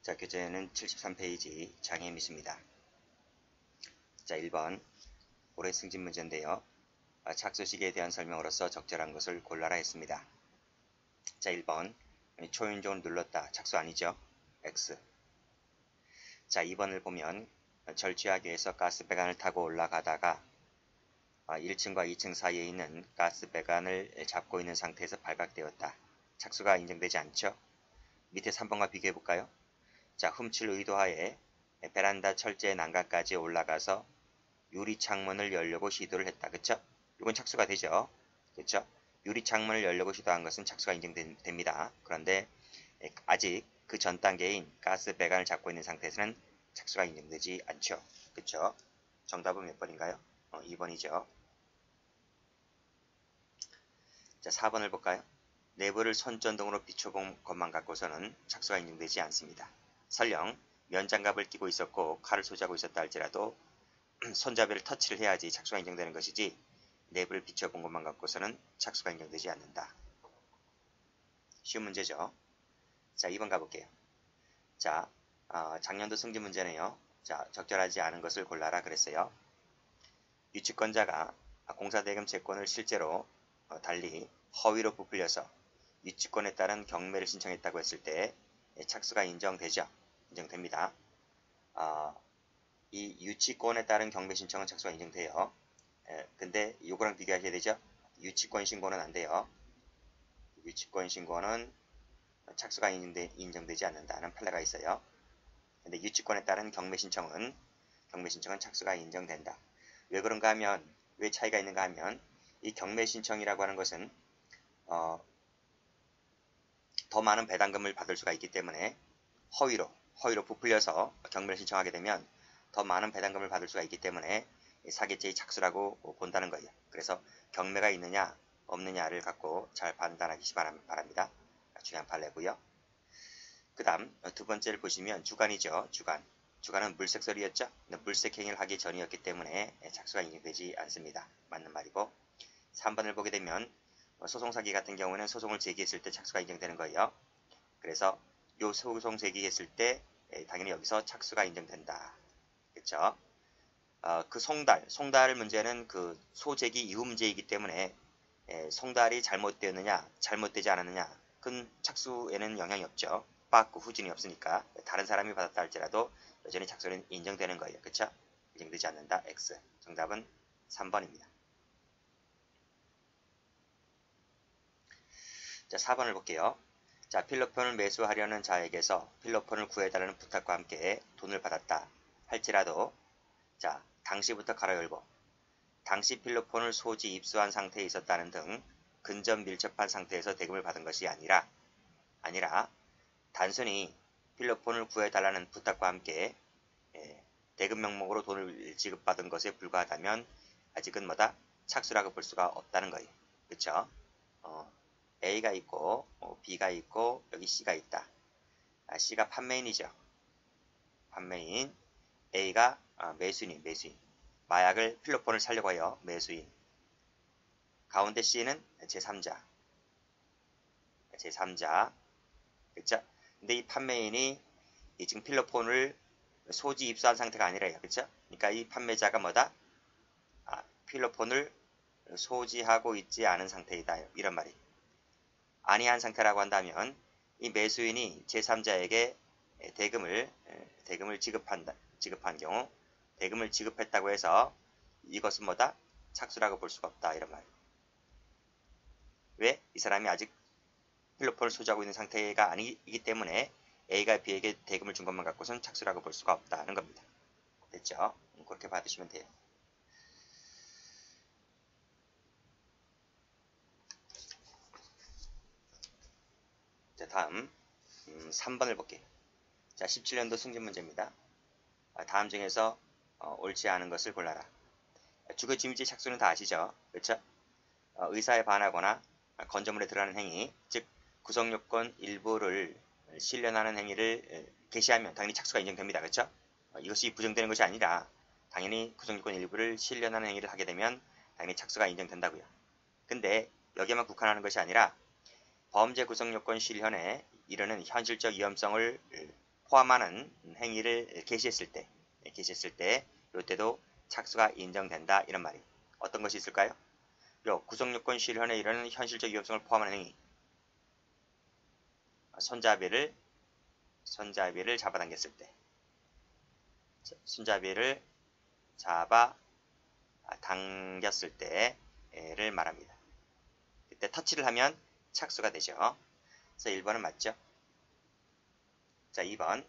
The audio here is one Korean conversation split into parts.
자, 교재는 73페이지 장혜미입니다. 자, 1번 올해 승진 문제인데요. 착수시기에 대한 설명으로서 적절한 것을 골라라 했습니다. 자, 1번 초인종을 눌렀다. 착수 아니죠? X. 자, 2번을 보면 절취하기 위해서 가스배관을 타고 올라가다가 1층과 2층 사이에 있는 가스배관을 잡고 있는 상태에서 발각되었다. 착수가 인정되지 않죠? 밑에 3번과 비교해볼까요? 자, 훔칠 의도하에 베란다 철제 난간까지 올라가서 유리 창문을 열려고 시도를 했다. 그쵸? 이건 착수가 되죠. 그쵸? 유리 창문을 열려고 시도한 것은 착수가 인정됩니다. 그런데 아직 그 전 단계인 가스 배관을 잡고 있는 상태에서는 착수가 인정되지 않죠. 그쵸? 정답은 몇 번인가요? 2번이죠. 자, 4번을 볼까요? 내부를 손전등으로 비춰본 것만 갖고서는 착수가 인정되지 않습니다. 설령 면장갑을 끼고 있었고 칼을 소지하고 있었다 할지라도 손잡이를 터치를 해야지 착수가 인정되는 것이지 내부를 비춰본 것만 갖고서는 착수가 인정되지 않는다. 쉬운 문제죠. 자, 2번 가볼게요. 자, 작년도 승진 문제네요. 자, 적절하지 않은 것을 골라라 그랬어요. 유치권자가 공사대금 채권을 실제로 달리 허위로 부풀려서 유치권에 따른 경매를 신청했다고 했을 때 착수가 인정되죠. 인정됩니다. 이 유치권에 따른 경매 신청은 착수가 인정돼요. 근데 요거랑 비교하셔야 되죠. 유치권 신고는 안 돼요. 유치권 신고는 착수가 인정되지 않는다는 판례가 있어요. 근데 유치권에 따른 경매 신청은 착수가 인정된다. 왜 그런가 하면, 왜 차이가 있는가 하면 이 경매 신청이라고 하는 것은 더 많은 배당금을 받을 수가 있기 때문에 허위로 부풀려서 경매를 신청하게 되면 더 많은 배당금을 받을 수가 있기 때문에 사기죄의 착수라고 본다는 거예요. 그래서 경매가 있느냐 없느냐를 갖고 잘 판단하시기 바랍니다. 중요한 판례고요. 그 다음 두 번째를 보시면 주간이죠. 주간은 물색설이었죠. 물색 행위를 하기 전이었기 때문에 착수가 인정되지 않습니다. 맞는 말이고, 3번을 보게 되면 소송사기 같은 경우는 소송을 제기했을 때 착수가 인정되는 거예요. 그래서 요 소송 제기했을 때 당연히 여기서 착수가 인정된다. 그렇죠? 그 송달 문제는 그 소제기 이후 문제이기 때문에 송달이 잘못되었느냐 잘못되지 않았느냐 그건 착수에는 영향이 없죠. 받고 후진이 없으니까 다른 사람이 받았다 할지라도 여전히 착수는 인정되는 거예요. 그렇죠? 인정되지 않는다. X. 정답은 3번입니다. 자, 4번을 볼게요. 자, 필로폰을 매수하려는 자에게서 필로폰을 구해달라는 부탁과 함께 돈을 받았다 할지라도, 자, 당시부터 가로 열고 당시 필로폰을 소지 입수한 상태에 있었다는 등 근접 밀접한 상태에서 대금을 받은 것이 아니라 단순히 필로폰을 구해달라는 부탁과 함께 대금 명목으로 돈을 지급받은 것에 불과하다면 아직은 착수라고 볼 수가 없다는 거예요. 그쵸? A가 있고 B가 있고 여기 C가 있다. C가 판매인이죠. 판매인. A가 매수인. 마약을 필로폰을 사려고 해요. 매수인. 가운데 C는 제3자. 그쵸? 근데 이 판매인이 지금 필로폰을 소지 입수한 상태가 아니라요. 그쵸? 그러니까 이 판매자가 필로폰을 소지하고 있지 않은 상태이다. 이런 말이에요. 아니한 상태라고 한다면 이 매수인이 제3자에게 대금을 지급한 경우 대금을 지급했다고 해서 이것은 착수라고 볼 수가 없다. 이런 말. 왜? 이 사람이 아직 필로폰을 소지하고 있는 상태가 아니기 때문에 A가 B에게 대금을 준 것만 갖고선 착수라고 볼 수가 없다는 겁니다. 됐죠? 그렇게 받으시면 돼요. 자, 다음 3번을 볼게요. 자, 17년도 승진 문제입니다. 다음 중에서 옳지 않은 것을 골라라. 주거침입지 착수는 다 아시죠? 그렇죠? 의사에 반하거나 건조물에 들어가는 행위, 즉 구성요건 일부를 실현하는 행위를 개시하면 당연히 착수가 인정됩니다. 그렇죠? 이것이 부정되는 것이 아니라 당연히 구성요건 일부를 실현하는 행위를 하게 되면 당연히 착수가 인정된다고요. 근데 여기에만 국한하는 것이 아니라 범죄 구성요건 실현에 이르는 현실적 위험성을 포함하는 행위를 개시했을 때 이때도 착수가 인정된다 이런 말이. 어떤 것이 있을까요? 요 구속요건 실현에 이르는 현실적 위험성을 포함하는 행위. 손잡이를 잡아당겼을 때, 손잡이를 잡아 당겼을 때를 말합니다. 그때 터치를 하면 착수가 되죠. 그래서 1번은 맞죠. 자, 2번.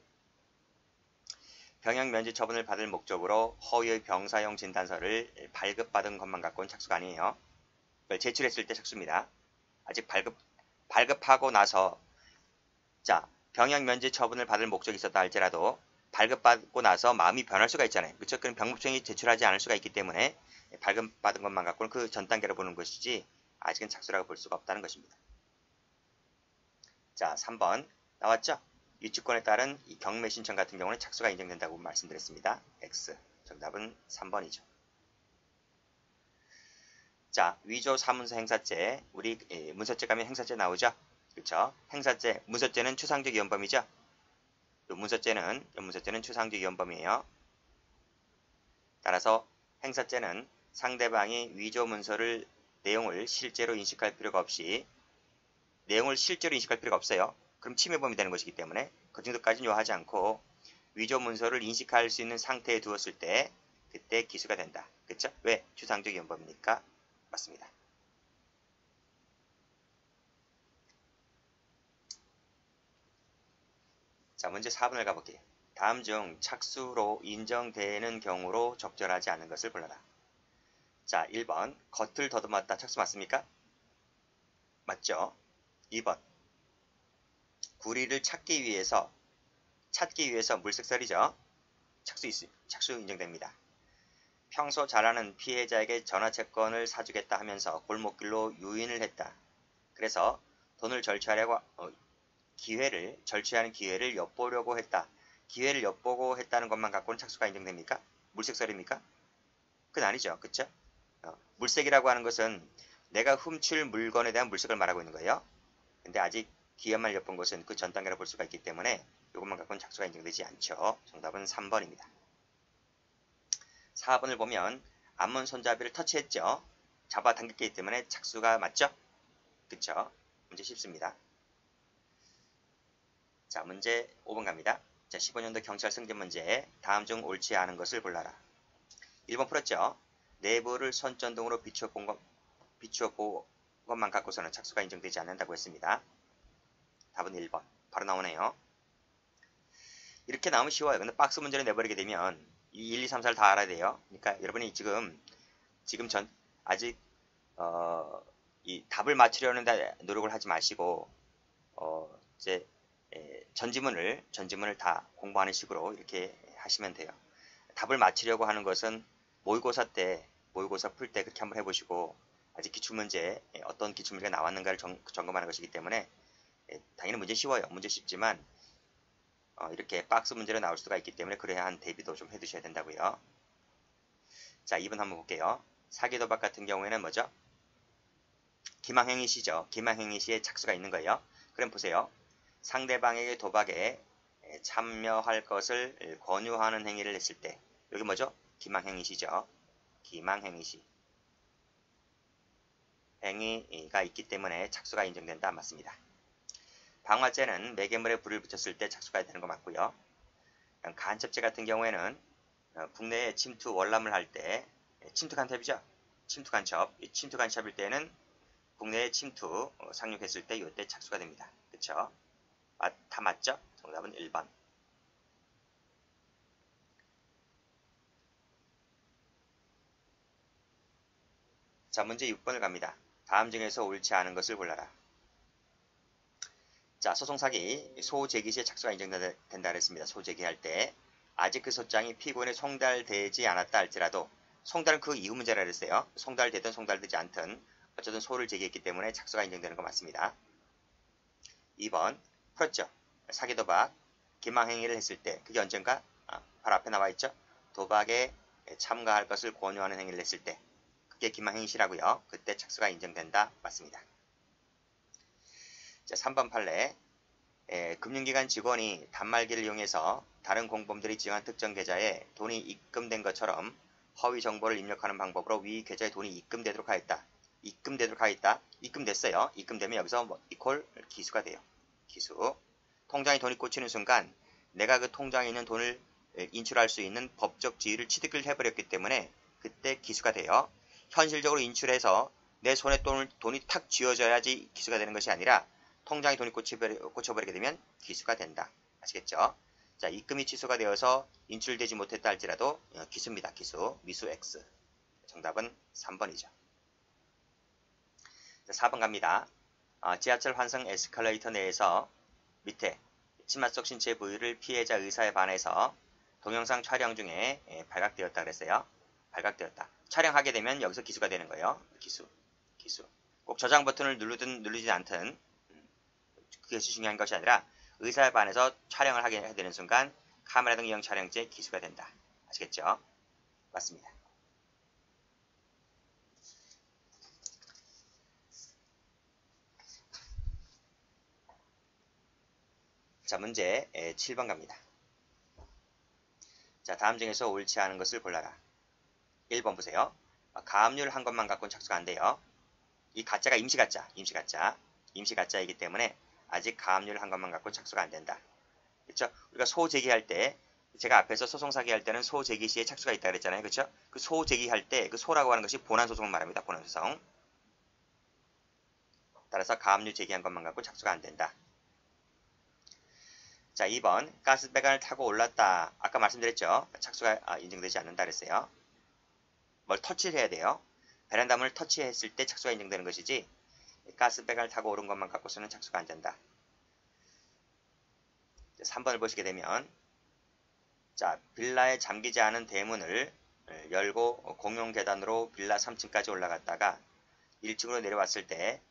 병역 면제 처분을 받을 목적으로 허위의 병사용 진단서를 발급받은 것만 갖고는 착수가 아니에요. 그걸 제출했을 때 착수입니다. 아직 발급하고 나서, 자, 병역 면제 처분을 받을 목적이 있었다 할지라도 발급받고 나서 마음이 변할 수가 있잖아요. 그렇죠? 그럼 병법청이 제출하지 않을 수가 있기 때문에 발급받은 것만 갖고는 그 전 단계로 보는 것이지 아직은 착수라고 볼 수가 없다는 것입니다. 자, 3번 나왔죠? 유치권에 따른 이 경매 신청 같은 경우는 착수가 인정된다고 말씀드렸습니다. X. 정답은 3번이죠. 자, 위조 사문서 행사죄. 우리 문서죄 가면 행사죄 나오죠? 그렇죠? 행사죄, 문서죄는 추상적 위헌범이죠? 요 문서죄는 추상적 위헌범이에요. 따라서 행사죄는 상대방이 위조 문서를 내용을 실제로 인식할 필요가 없어요. 그럼 침해범이 되는 것이기 때문에 그 정도까지는 요하지 않고 위조 문서를 인식할 수 있는 상태에 두었을 때 그때 기수가 된다. 그렇죠? 왜? 추상적 위헌범이니까. 맞습니다. 자, 문제 4번을 가볼게요. 다음 중 착수로 인정되는 경우로 적절하지 않은 것을 골라라. 자, 1번 겉을 더듬었다. 착수 맞습니까? 맞죠? 2번 구리를 찾기 위해서 물색살이죠. 착수 인정됩니다. 평소 잘 아는 피해자에게 전화채권을 사주겠다 하면서 골목길로 유인을 했다. 그래서 돈을 절취하는 기회를 엿보려고 했다. 기회를 엿보고 했다는 것만 갖고는 착수가 인정됩니까? 물색살입니까? 그건 아니죠. 그쵸? 물색이라고 하는 것은 내가 훔칠 물건에 대한 물색을 말하고 있는 거예요. 근데 아직 기회만 엿본 것은 그 전 단계로 볼 수가 있기 때문에 이것만 갖고는 착수가 인정되지 않죠. 정답은 3번입니다. 4번을 보면 앞문 손잡이를 터치했죠. 잡아당겼기 때문에 착수가 맞죠? 그쵸? 문제 쉽습니다. 자, 문제 5번 갑니다. 자, 15년도 경찰 승진 문제. 다음 중 옳지 않은 것을 골라라. 1번 풀었죠? 내부를 손전등으로 비추어 본 것만 갖고서는 착수가 인정되지 않는다고 했습니다. 답은 1번. 바로 나오네요. 이렇게 나오면 쉬워요. 근데 박스 문제를 내버리게 되면 이 1, 2, 3, 4를 다 알아야 돼요. 그러니까 여러분이 지금 아직 이 답을 맞추려는 데 노력을 하지 마시고 이제 전지문을 다 공부하는 식으로 이렇게 하시면 돼요. 답을 맞추려고 하는 것은 모의고사 풀 때 그렇게 한번 해보시고 아직 기출문제 어떤 기출문제가 나왔는가를 점검하는 것이기 때문에 당연히 문제 쉬워요. 문제 쉽지만 이렇게 박스 문제로 나올 수가 있기 때문에 그래야 한 대비도 좀 해두셔야 된다고요. 자, 2번 한번 볼게요. 사기 도박 같은 경우에는 뭐죠? 기망행위 시죠. 기망행위 시에 착수가 있는 거예요. 그럼 보세요. 상대방에게 도박에 참여할 것을 권유하는 행위를 했을 때 여기 뭐죠? 기망행위 시죠. 기망행위 시. 행위가 있기 때문에 착수가 인정된다. 맞습니다. 방화죄는 매개물에 불을 붙였을 때 착수가 되는 거 맞고요. 간첩죄 같은 경우에는 국내에 침투 월남을 할 때 침투 간첩이죠. 침투 간첩. 이 침투 간첩일 때는 국내에 침투 상륙했을 때 이때 착수가 됩니다. 그쵸? 다 맞죠? 정답은 1번. 자, 문제 6번을 갑니다. 다음 중에서 옳지 않은 것을 골라라. 자, 소송사기, 소제기 시에 착수가 인정된다 그랬습니다. 소제기할 때 아직 그 소장이 피고인에 송달되지 않았다 할지라도 송달은 그 이후 문제라 그랬어요. 송달되든 송달되지 않든 어쨌든 소를 제기했기 때문에 착수가 인정되는 거 맞습니다. 2번 풀었죠. 사기도박, 기망행위를 했을 때 그게 언젠가? 바로 앞에 나와 있죠. 도박에 참가할 것을 권유하는 행위를 했을 때 그게 기망행위시라고요. 그때 착수가 인정된다. 맞습니다. 자, 3번 판례. 금융기관 직원이 단말기를 이용해서 다른 공범들이 지정한 특정 계좌에 돈이 입금된 것처럼 허위 정보를 입력하는 방법으로 위 계좌에 돈이 입금되도록 하였다. 입금됐어요. 입금되면 여기서 이퀄 기수가 돼요. 기수. 통장에 돈이 꽂히는 순간 내가 그 통장에 있는 돈을 인출할 수 있는 법적 지위를 취득을 해버렸기 때문에 그때 기수가 돼요. 현실적으로 인출해서 내 손에 돈이 탁 쥐어져야지 기수가 되는 것이 아니라 통장에 돈이 꽂혀버리게 되면 기수가 된다. 아시겠죠? 자, 입금이 취소가 되어서 인출되지 못했다 할지라도 기수입니다. 기수. 미수 X. 정답은 3번이죠. 자, 4번 갑니다. 지하철 환승 에스컬레이터 내에서 밑에 치마 속 신체 부위를 피해자 의사에 반해서 동영상 촬영 중에 발각되었다 그랬어요. 발각되었다. 촬영하게 되면 여기서 기수가 되는 거예요. 기수. 꼭 저장 버튼을 누르든 누르지 않든 그것이 중요한 것이 아니라 의사에 반해서 촬영을 하게 되는 순간 카메라 등 이용 촬영죄 기수가 된다. 아시겠죠? 맞습니다. 자, 문제 7번 갑니다. 자, 다음 중에서 옳지 않은 것을 골라라. 1번 보세요. 가압류 한 것만 갖고는 착수가 안 돼요. 이 가짜가 임시가짜이기 때문에 아직 가압류 한 것만 갖고 착수가 안 된다. 그렇죠? 우리가 소제기할 때 제가 앞에서 소송사기할 때는 소제기 시에 착수가 있다 그랬잖아요. 그렇죠? 그 소제기할 때 그 소라고 하는 것이 본안소송을 말합니다. 본안소송. 따라서 가압류 제기한 것만 갖고 착수가 안 된다. 자, 2번 가스배관을 타고 올랐다. 아까 말씀드렸죠. 착수가 인정되지 않는다 그랬어요. 뭘 터치를 해야 돼요. 베란다문을 터치했을 때 착수가 인정되는 것이지 가스배관을 타고 오른 것만 갖고서는 착수가 안 된다. 3번을 보시게 되면 자, 빌라에 잠기지 않은 대문을 열고 공용 계단으로 빌라 3층까지 올라갔다가 1층으로 내려왔을 때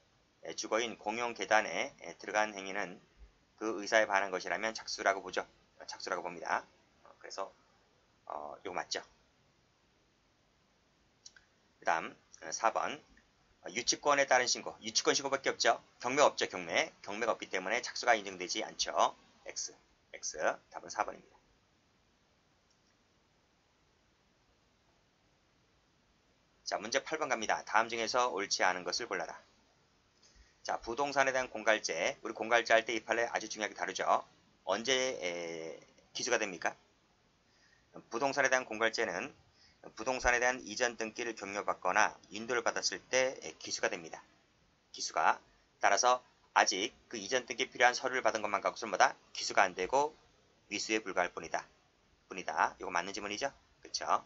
주거인 공용 계단에 들어간 행위는 그 의사에 반한 것이라면 착수라고 보죠. 착수라고 봅니다. 그래서 이거 맞죠. 그 다음 4번 유치권에 따른 신고. 유치권 신고밖에 없죠. 경매 없죠. 경매가 없기 때문에 착수가 인정되지 않죠. X. 답은 4번입니다. 자, 문제 8번 갑니다. 다음 중에서 옳지 않은 것을 골라라. 자, 부동산에 대한 공갈제. 우리 공갈제 할 때 이 판례 아주 중요하게 다루죠. 언제 기수가 됩니까? 부동산에 대한 공갈제는 부동산에 대한 이전 등기를 경료받거나 인도를 받았을 때 기수가 됩니다. 기수가. 따라서 아직 그 이전 등기에 필요한 서류를 받은 것만 갖고서는 뭐다? 기수가 안 되고 위수에 불과할 뿐이다. 이거 맞는 지문이죠? 그쵸?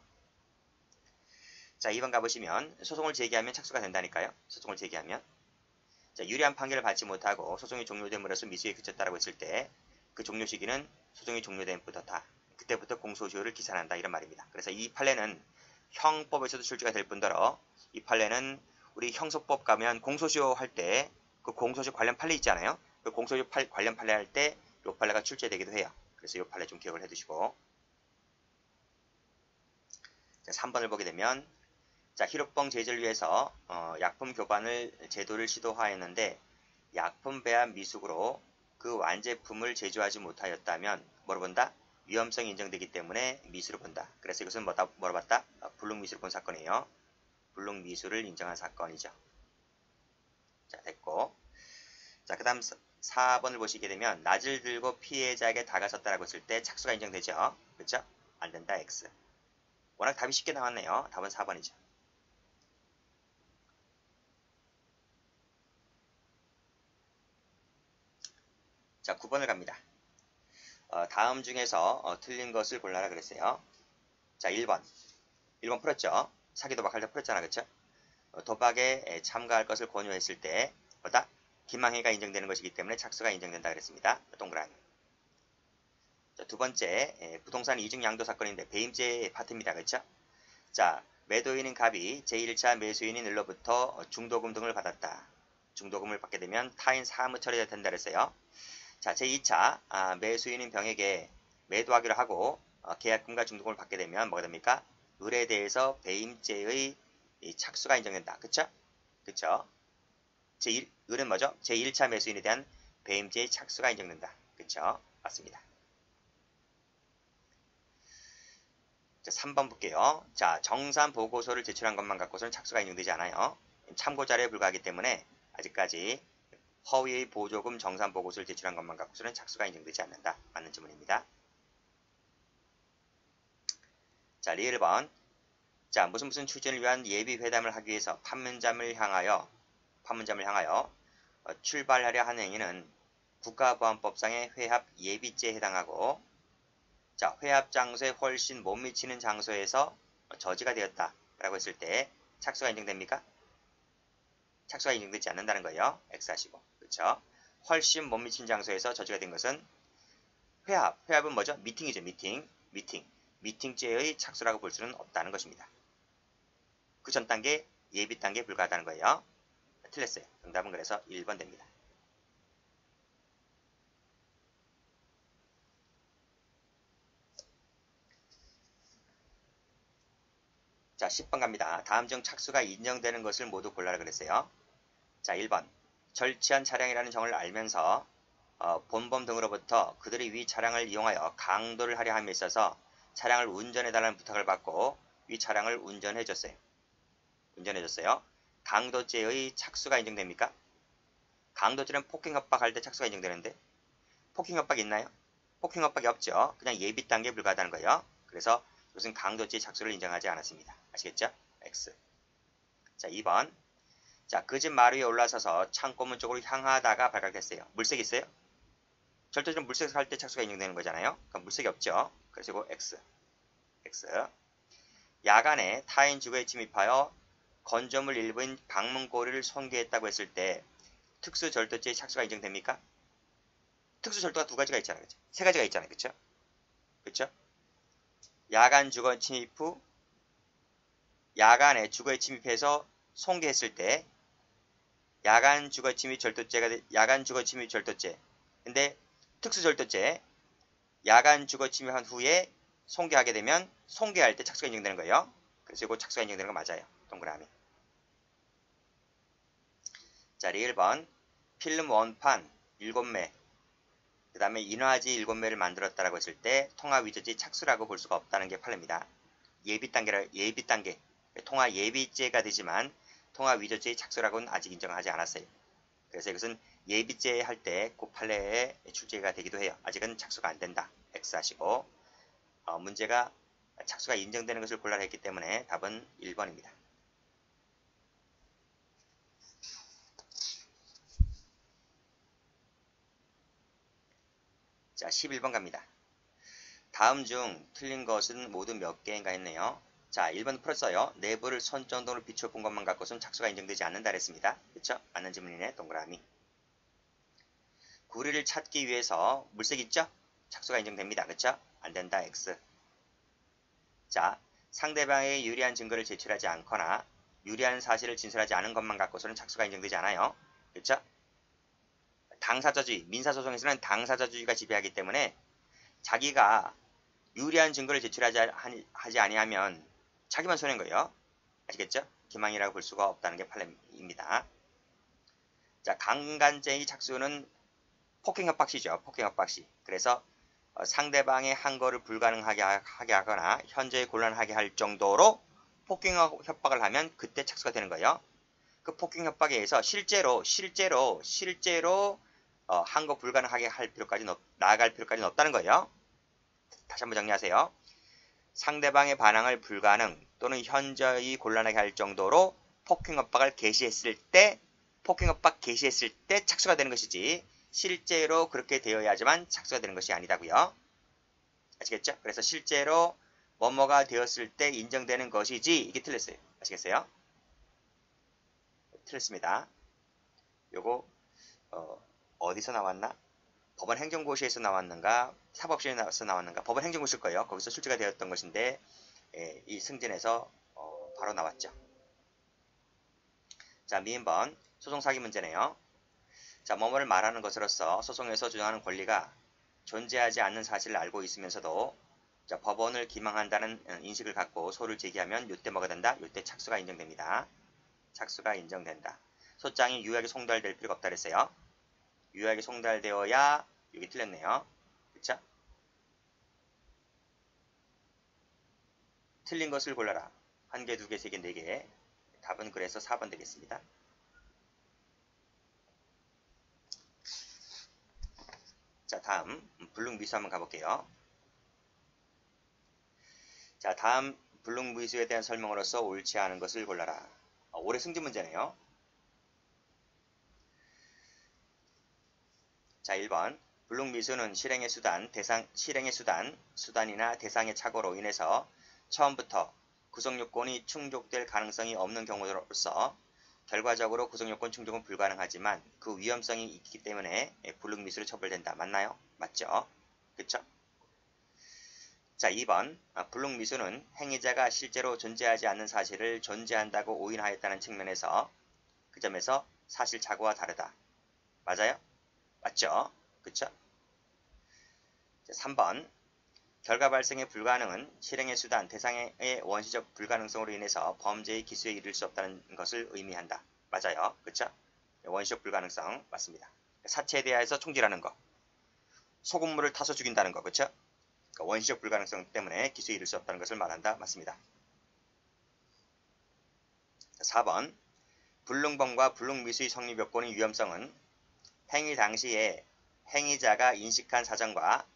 자, 2번 가보시면 소송을 제기하면 착수가 된다니까요. 소송을 제기하면. 자, 유리한 판결을 받지 못하고 소송이 종료됨으로써 미수에 그쳤다라고 했을 때 그 종료 시기는 소송이 종료됨부터다. 그때부터 공소시효를 기산한다 이런 말입니다. 그래서 이 판례는 형법에서도 출제가 될 뿐더러 이 판례는 우리 형소법 가면 공소시효 할 때 그 공소시효 관련 판례 있잖아요. 그 공소시효 관련 판례 할 때 이 판례가 출제되기도 해요. 그래서 이 판례 좀 기억을 해두시고. 자, 3번을 보게 되면 자, 희록봉 제조를 위해서 약품 교반을 제도를 시도하였는데 약품 배합 미숙으로 그 완제품을 제조하지 못하였다면 뭐로 본다? 위험성이 인정되기 때문에 미수로 본다. 그래서 이것은 뭐로 봤다? 불능미수를 본 사건이에요. 불능미수를 인정한 사건이죠. 자, 됐고. 자, 그 다음 4번을 보시게 되면 낫을 들고 피해자에게 다가섰다라고 했을 때 착수가 인정되죠. 그렇죠? 안 된다. X. 워낙 답이 쉽게 나왔네요. 답은 4번이죠. 자, 9번을 갑니다. 다음 중에서 틀린 것을 골라라 그랬어요. 자, 1번 풀었죠. 사기 도박할 때 풀었잖아. 그쵸? 도박에 참가할 것을 권유했을 때 뭐다? 기망행위가 인정되는 것이기 때문에 착수가 인정된다 그랬습니다. 동그라미. 자, 두 번째 부동산 이중 양도 사건인데 배임죄 파트입니다. 그쵸? 자, 매도인인 갑이 제1차 매수인인 을로부터 중도금 등을 받았다. 중도금을 받게 되면 타인 사무 처리가 된다 그랬어요. 자, 제2차 매수인인 병에게 매도하기로 하고 계약금과 중도금을 받게 되면 뭐가 됩니까? 을에 대해서 배임죄의 착수가 인정된다. 그쵸? 을은 뭐죠? 제1차 매수인에 대한 배임죄의 착수가 인정된다. 그쵸? 맞습니다. 자, 3번 볼게요. 자, 정산 보고서를 제출한 것만 갖고서는 착수가 인정되지 않아요. 참고 자료에 불과하기 때문에 아직까지 허위의 보조금 정산 보고서를 제출한 것만 갖고서는 착수가 인정되지 않는다. 맞는 질문입니다. 자, 리을 1번. 자, 무슨 추진을 위한 예비 회담을 하기 위해서 판문점을 향하여 출발하려 하는 행위는 국가보안법상의 회합 예비죄에 해당하고, 자, 회합 장소에 훨씬 못 미치는 장소에서 저지가 되었다 라고 했을 때 착수가 인정됩니까? 착수가 인정되지 않는다는 거예요. X 하시고. 그렇죠? 훨씬 못 미친 장소에서 저지가 된 것은 회합은 뭐죠? 미팅이죠. 미팅죄의 착수라고 볼 수는 없다는 것입니다. 그 전 단계 예비 단계에 불과하다는 거예요. 틀렸어요. 정답은 그래서 1번 됩니다. 자, 10번 갑니다. 다음 중 착수가 인정되는 것을 모두 골라라 그랬어요. 자, 1번. 절취한 차량이라는 정을 알면서 본범 등으로부터 그들이 위 차량을 이용하여 강도를 하려 함에 있어서 차량을 운전해달라는 부탁을 받고 위 차량을 운전해줬어요. 강도죄의 착수가 인정됩니까? 강도죄는 폭행협박할 때 착수가 인정되는데 폭행협박 있나요? 폭행협박이 없죠. 그냥 예비 단계에 불과하다는 거예요. 그래서 이것은 강도죄의 착수를 인정하지 않았습니다. 아시겠죠? X. 자, 2번. 자, 그 집 마루 위에 올라서서 창고문 쪽으로 향하다가 발각됐어요. 물색 있어요? 절도죄는 물색할 때 착수가 인정되는 거잖아요. 그럼 물색이 없죠. 그래서 이거 X. 야간에 타인 주거에 침입하여 건조물 일부인 방문고리를 손괴했다고 했을 때 특수절도죄의 착수가 인정됩니까? 특수절도가 두 가지가 있잖아요. 그쵸? 세 가지가 있잖아요. 그쵸? 야간 주거 침입 후 야간에 주거에 침입해서 손괴했을 때 야간 주거 침입 절도죄. 근데 특수절도죄 야간 주거 침입한 후에 손괴하게 되면 손괴할 때 착수가 인정되는 거예요. 그래서 이거 착수가 인정되는 거 맞아요. 동그라미. 자, 1번. 필름 원판 7매 그 다음에 인화지 7매를 만들었다라고 했을 때 통화 위조죄 착수라고 볼 수가 없다는 게 판례입니다. 예비 단계. 통화 예비죄가 되지만 통화 위조죄의 착수라고는 아직 인정하지 않았어요. 그래서 이것은 예비죄 할 때 그 판례에 출제가 되기도 해요. 아직은 착수가 안 된다. X 하시고 문제가 착수가 인정되는 것을 골라라 했기 때문에 답은 1번입니다. 자, 11번 갑니다. 다음 중 틀린 것은 모두 몇 개인가 했네요. 자, 1번 풀었어요. 내부를 선 정도로 비춰본 것만 갖고서는 착수가 인정되지 않는다 그랬습니다. 그쵸? 맞는 질문이네. 동그라미. 구리를 찾기 위해서 물색 있죠? 착수가 인정됩니다. 그쵸? 안 된다. X. 자, 상대방의 유리한 증거를 제출하지 않거나 유리한 사실을 진술하지 않은 것만 갖고서는 착수가 인정되지 않아요. 그쵸? 당사자주의, 민사소송에서는 당사자주의가 지배하기 때문에 자기가 유리한 증거를 제출하지 아니하면 자기만 손해인 거예요. 아시겠죠? 기망이라고 볼 수가 없다는 게 판례입니다. 자, 강간죄의 착수는 폭행협박시죠. 폭행협박시. 그래서 상대방의 한 거를 불가능하게 하거나 현저히 곤란하게 할 정도로 폭행협박을 하면 그때 착수가 되는 거예요. 그 폭행협박에 의해서 실제로 한 거 불가능하게 나아갈 필요까지는 없다는 거예요. 다시 한번 정리하세요. 상대방의 반항을 불가능 또는 현저히 곤란하게 할 정도로 폭행협박 개시했을 때 착수가 되는 것이지 실제로 그렇게 되어야지만 착수가 되는 것이 아니다고요. 아시겠죠? 그래서 실제로 뭐뭐가 되었을 때 인정되는 것이지 이게 틀렸어요. 아시겠어요? 틀렸습니다. 요거 어디서 나왔나? 법원 행정고시에서 나왔는가? 사법시에서 나왔는가? 법원 행정고시일 거예요. 거기서 출제가 되었던 것인데 이 승진에서 바로 나왔죠. 자, 미인번 소송사기 문제네요. 자, 뭐뭐를 말하는 것으로서 소송에서 주장하는 권리가 존재하지 않는 사실을 알고 있으면서도 자, 법원을 기망한다는 인식을 갖고 소를 제기하면 이때 뭐가 된다? 이때 착수가 인정됩니다. 착수가 인정된다. 소장이 유효하게 송달될 필요가 없다 그랬어요. 유효하게 송달되어야 여기 틀렸네요. 그쵸? 틀린 것을 골라라. 1개, 2개, 3개, 4개. 답은 그래서 4번 되겠습니다. 자, 다음 불능미수 한번 가볼게요. 자, 다음 불능미수에 대한 설명으로서 옳지 않은 것을 골라라. 올해 승진 문제네요. 자, 1번. 불능미수는 실행의 수단이나 대상의 착오로 인해서 처음부터 구성요건이 충족될 가능성이 없는 경우로서 결과적으로 구성요건 충족은 불가능하지만 그 위험성이 있기 때문에 불능미수로 처벌된다. 맞나요? 맞죠? 그쵸? 자, 2번. 불능미수는 행위자가 실제로 존재하지 않는 사실을 존재한다고 오인하였다는 측면에서 그 점에서 사실 착오와 다르다. 맞아요? 맞죠? 그쵸? 자, 3번. 결과 발생의 불가능은 실행의 수단, 대상의 원시적 불가능성으로 인해서 범죄의 기수에 이를 수 없다는 것을 의미한다. 맞아요. 그쵸? 원시적 불가능성 맞습니다. 사체에 대하여서 총질하는 거. 소금물을 타서 죽인다는 거. 그쵸? 그러니까 원시적 불가능성 때문에 기수에 이를 수 없다는 것을 말한다. 맞습니다. 4번. 불능범과 불능미수의 성립 요건의 위험성은 행위 당시에 행위자가 인식한 사정과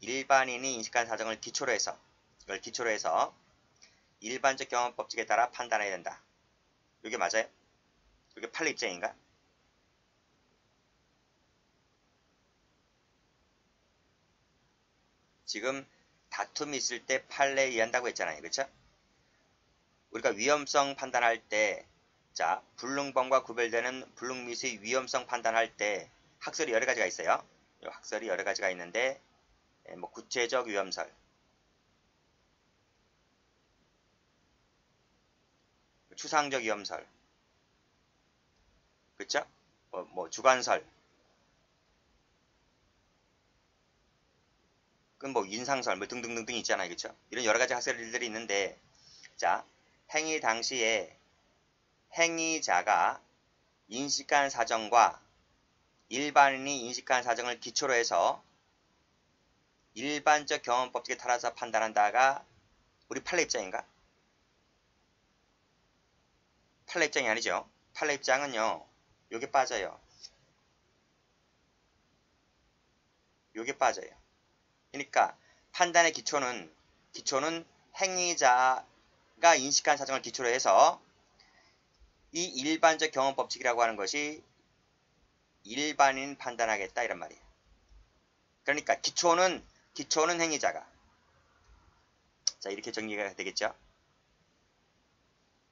일반인이 인식한 사정을 기초로 해서 일반적 경험법칙에 따라 판단해야 된다. 이게 맞아요? 이게 판례 입장인가? 지금 다툼이 있을 때 판례에 의한다고 했잖아요. 그렇죠? 우리가 위험성 판단할 때, 자, 불능범과 구별되는 불능미수의 위험성 판단할 때 학설이 여러 가지가 있어요. 학설이 여러 가지가 있는데 뭐 구체적 위험설, 추상적 위험설, 그렇죠? 뭐 주관설, 뭐 인상설, 뭐 등등등등 있잖아요, 그렇죠? 이런 여러 가지 학설들이 있는데, 자, 행위 당시에 행위자가 인식한 사정과 일반인이 인식한 사정을 기초로 해서 일반적 경험법칙에 따라서 판단한다가 우리 판례 입장인가? 판례 입장이 아니죠. 판례 입장은요, 요게 빠져요. 요게 빠져요. 그러니까 판단의 기초는 행위자가 인식한 사정을 기초로 해서 이 일반적 경험법칙이라고 하는 것이 일반인 판단하겠다 이런 말이에요. 그러니까 기초는 행위자가. 자, 이렇게 정리가 되겠죠.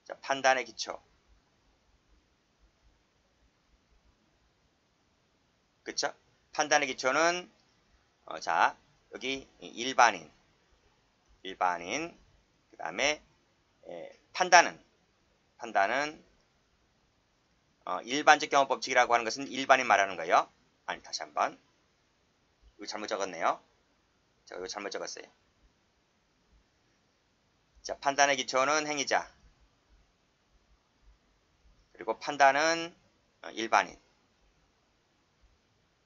자, 판단의 기초. 그쵸? 판단의 기초는 자, 여기 일반인 그 다음에 판단은 일반적 경험법칙이라고 하는 것은 일반인 말하는 거예요. 아니, 다시 한번. 이거 잘못 적었네요. 자, 이거 잘못 적었어요. 자, 판단의 기초는 행위자. 그리고 판단은 일반인.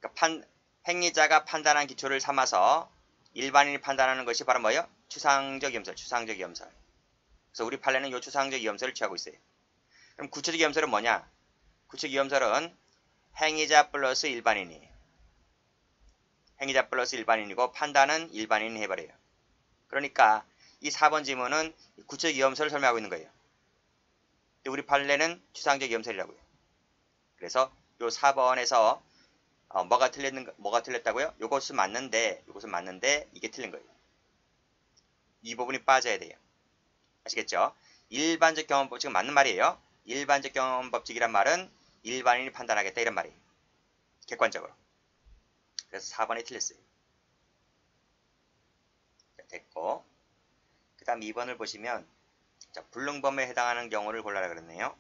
그러니까 행위자가 판단한 기초를 삼아서 일반인이 판단하는 것이 바로 뭐예요? 추상적 위험설. 그래서 우리 판례는 이 추상적 위험설을 취하고 있어요. 그럼 구체적 위험설은 뭐냐? 구체적 위험설은 행위자 플러스 일반인이에요. 행위자 플러스 일반인이고 판단은 일반인이 해버려요. 그러니까 이 4번 지문은 구체적 위험설을 설명하고 있는 거예요. 우리 판례는 추상적 위험설이라고요. 그래서 이 4번에서 뭐가 틀렸다고요? 이것은 맞는데 이게 틀린 거예요. 이 부분이 빠져야 돼요. 아시겠죠? 일반적 경험법칙은 맞는 말이에요. 일반적 경험법칙이란 말은 일반인이 판단하겠다 이런 말이에요. 객관적으로. 그래서 4번이 틀렸어요. 자, 됐고 그 다음 2번을 보시면 자, 불능범에 해당하는 경우를 골라라 그랬네요.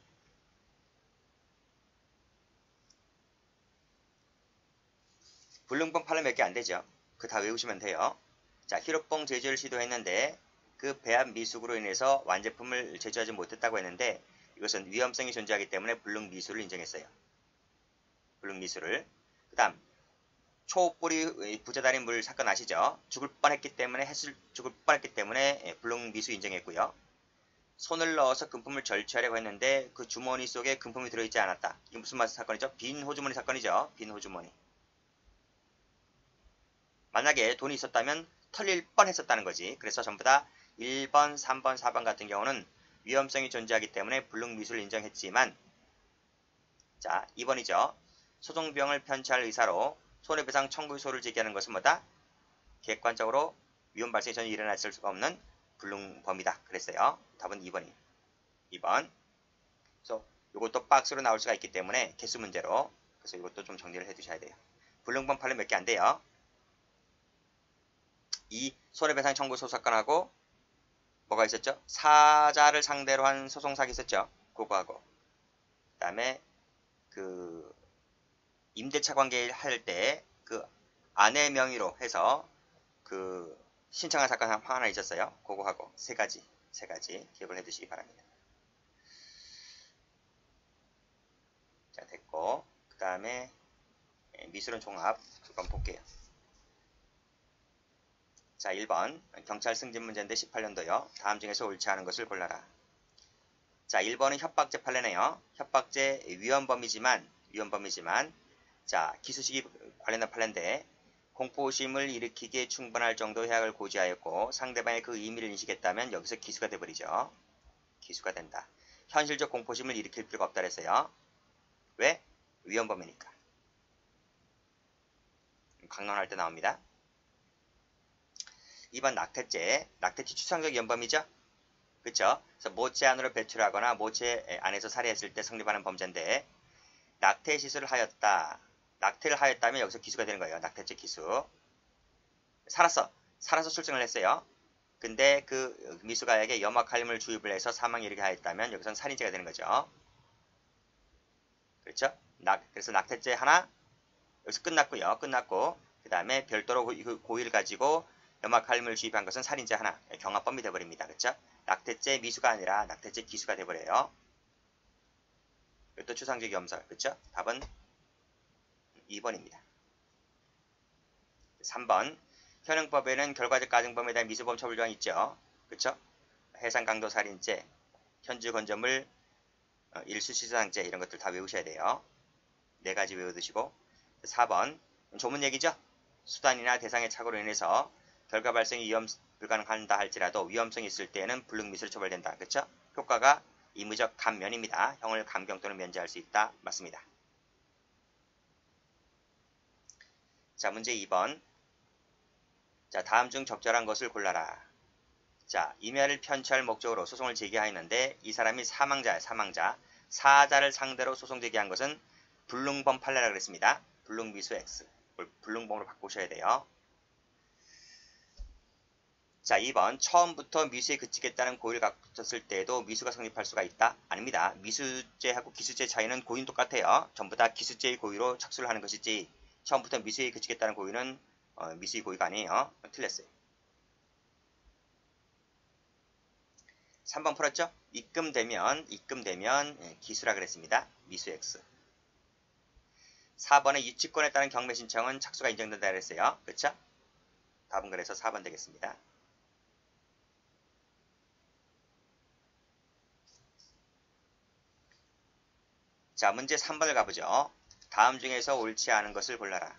불능범 판례 몇 개 안 되죠. 그 다 외우시면 돼요. 자, 히로뽕 제조를 시도했는데 그 배합 미숙으로 인해서 완제품을 제조하지 못했다고 했는데 이것은 위험성이 존재하기 때문에 불능미수를 인정했어요. 불능미수를. 그 다음 초뿌리 부자 달인 물 사건 아시죠? 죽을 뻔했기 때문에 불능 미수 인정했고요. 손을 넣어서 금품을 절취하려고 했는데 그 주머니 속에 금품이 들어있지 않았다. 이게 무슨 사건이죠? 빈 호주머니 사건이죠. 빈 호주머니. 만약에 돈이 있었다면 털릴 뻔했었다는 거지. 그래서 전부 다 1번, 3번, 4번 같은 경우는 위험성이 존재하기 때문에 불능 미수를 인정했지만, 자 2번이죠. 소송비용을 편취할 의사로 손해배상 청구소를 제기하는 것은 뭐다? 객관적으로 위험 발생이 전혀 일어났을 수가 없는 불능범이다. 그랬어요. 답은 2번이에요. 2번. 그래서 이것도 박스로 나올 수가 있기 때문에 개수 문제로, 그래서 이것도 좀 정리를 해두셔야 돼요. 불능범 판례 몇 개 안 돼요. 이 손해배상 청구소 사건하고 뭐가 있었죠? 사자를 상대로 한 소송사기 있었죠. 그거하고 그 다음에 그 임대차 관계 할 때 그 아내 명의로 해서 그 신청한 사건 하나 있었어요. 그거하고 세 가지 기억을 해두시기 바랍니다. 자 됐고, 그 다음에 미술은 종합 한번 볼게요. 자 1번 경찰 승진 문제인데 18년도요. 다음 중에서 옳지 않은 것을 골라라. 자 1번은 협박죄 판례네요. 협박죄 위헌범이지만 자 기수식이 관련된 판례인데 공포심을 일으키기에 충분할 정도의 해악을 고지하였고 상대방의 그 의미를 인식했다면 여기서 기수가 돼버리죠. 기수가 된다. 현실적 공포심을 일으킬 필요가 없다 그랬어요. 왜? 위헌범이니까. 강론할 때 나옵니다. 2번 낙태죄. 낙태죄 추상적 위헌범이죠. 그쵸? 그래서 모체 안으로 배출하거나 모체 안에서 살해했을 때 성립하는 범죄인데 낙태 시술을 하였다. 낙태를 하였다면 여기서 기수가 되는 거예요. 낙태죄 기수. 살아서 출생을 했어요. 근데 그 미수가에게 염화칼륨을 주입을 해서 사망에 이르게 하였다면 여기서는 살인죄가 되는 거죠. 그렇죠? 그래서 낙태죄 하나 여기서 끝났고요. 끝났고 그 다음에 별도로 고의를 가지고 염화칼륨을 주입한 것은 살인죄 하나, 경합범이 되어버립니다. 그렇죠? 낙태죄 미수가 아니라 낙태죄 기수가 되어버려요. 이것도 추상적 염설. 그렇죠? 답은 2번입니다. 3번 현행법에는 결과적 가정범에 대한 미수범 처벌 조항이 있죠. 그렇죠? 해상강도살인죄, 현주건조물, 일수시사상죄 이런 것들 다 외우셔야 돼요. 4가지 외워두시고 4번 조문 얘기죠. 수단이나 대상의 착오로 인해서 결과 발생이 위험 불가능한다 할지라도 위험성이 있을 때에는 불능미수로 처벌된다. 그렇죠? 효과가 의무적 감면입니다. 형을 감경 또는 면제할 수 있다. 맞습니다. 자 문제 2번. 자 다음 중 적절한 것을 골라라. 자 임야를 편취할 목적으로 소송을 제기하였는데 이 사람이 사망자야. 사자를 상대로 소송 제기한 것은 불능범 판례라고 그랬습니다. 불능미수 X. 불능범으로 바꾸셔야 돼요. 자 2번 처음부터 미수에 그치겠다는 고의를 갖췄을 때에도 미수가 성립할 수가 있다? 아닙니다. 미수죄하고 기수죄 차이는 고의는 똑같아요. 전부 다 기수죄의 고의로 착수를 하는 것이지 처음부터 미수에 그치겠다는 고의는 미수의 고의가 아니에요. 틀렸어요. 3번 풀었죠? 입금되면 기수라 그랬습니다. 미수 X. 4번에 유치권에 따른 경매 신청은 착수가 인정된다 그랬어요. 그렇죠? 답은 그래서 4번 되겠습니다. 자 문제 3번을 가보죠. 다음 중에서 옳지 않은 것을 골라라.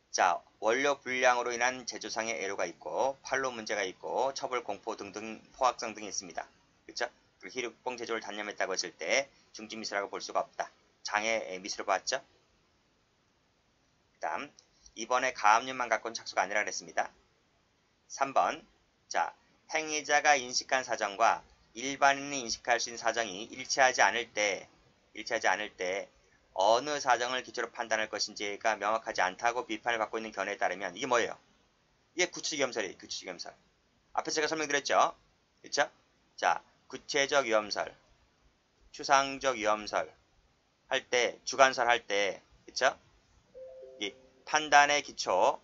자 원료 불량으로 인한 제조상의 애로가 있고 판로 문제가 있고 처벌 공포 등등 포악성 등이 있습니다. 그렇죠? 그리고 희륙봉 제조를 단념했다고 했을 때 중지미수라고 볼 수가 없다. 장애 미수로 봤죠? 그 다음 2번에 가압류만 갖고는 착수가 아니라 그랬습니다. 3번 자 행위자가 인식한 사정과 일반인이 인식할 수 있는 사정이 일치하지 않을 때 어느 사정을 기초로 판단할 것인지가 명확하지 않다고 비판을 받고 있는 견해에 따르면 이게 뭐예요? 이게 구체적 위험설이에요. 구체적 위험설. 앞에서 제가 설명드렸죠? 그렇죠? 자, 구체적 위험설, 추상적 위험설 할 때, 주관설 할 때, 그렇죠? 이 판단의 기초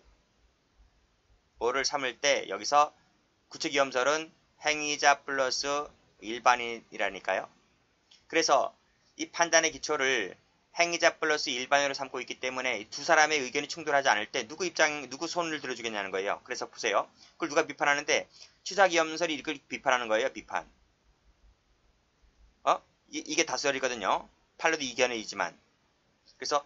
뭐를 삼을 때 여기서 구체적 위험설은 행위자 플러스 일반인이라니까요. 그래서 이 판단의 기초를 행위자 플러스 일반인으로 삼고 있기 때문에 두 사람의 의견이 충돌하지 않을 때 누구 손을 들어주겠냐는 거예요. 그래서 보세요. 그걸 누가 비판하는데 취사기염설이 이걸 비판하는 거예요. 비판. 이게 다수결이거든요. 팔로도 이견이지만. 그래서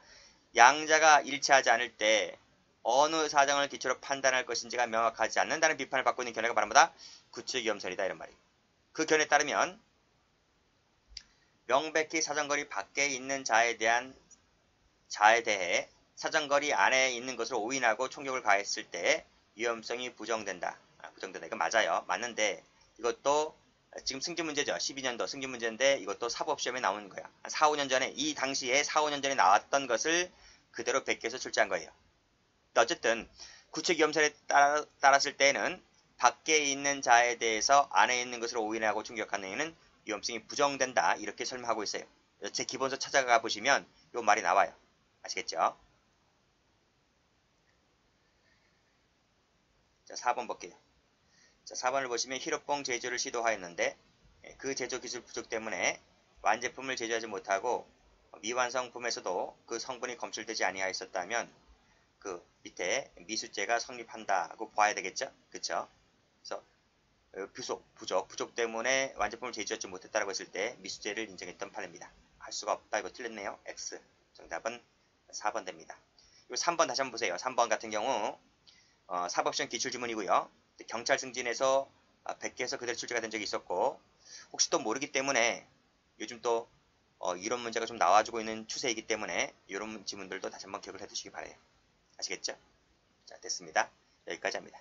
양자가 일치하지 않을 때 어느 사정을 기초로 판단할 것인지가 명확하지 않는다는 비판을 받고 있는 견해가 바로 뭐다? 구체기염설이다 이런 말이에요. 그 견해에 따르면 명백히 사정거리 밖에 있는 자에 대해 사정거리 안에 있는 것을 오인하고 총격을 가했을 때 위험성이 부정된다. 부정된다. 이거 맞아요. 맞는데 이것도 지금 승진 문제죠. 12년도 승진 문제인데 이것도 사법시험에 나오는 거야. 4, 5년 전에 이 당시에 4, 5년 전에 나왔던 것을 그대로 베껴서 출제한 거예요. 어쨌든 구체기염설에 따랐을 때는 밖에 있는 자에 대해서 안에 있는 것을 오인하고 충격하는 행위는 위험성이 부정된다. 이렇게 설명하고 있어요. 제 기본서 찾아가 보시면 이 말이 나와요. 아시겠죠? 자, 4번 볼게요. 자, 4번을 보시면 히로뽕 제조를 시도하였는데 그 제조 기술 부족 때문에 완제품을 제조하지 못하고 미완성품에서도 그 성분이 검출되지 아니하였었다면 그 밑에 미수죄가 성립한다고 봐야 되겠죠? 그쵸? 그래서 부족 때문에 완제품을 제조하지 못했다고 했을 때 미수죄를 인정했던 판례입니다. 할 수가 없다. 이거 틀렸네요. X. 정답은 4번 됩니다. 이 3번 다시 한번 보세요. 3번 같은 경우 사법시험 기출지문이고요. 경찰 승진에서 100개에서 그대로 출제가 된 적이 있었고 혹시 또 모르기 때문에 요즘 또 이런 문제가 좀 나와주고 있는 추세이기 때문에 이런 지문들도 다시 한번 기억을 해두시기 바라요. 아시겠죠? 자, 됐습니다. 여기까지 합니다.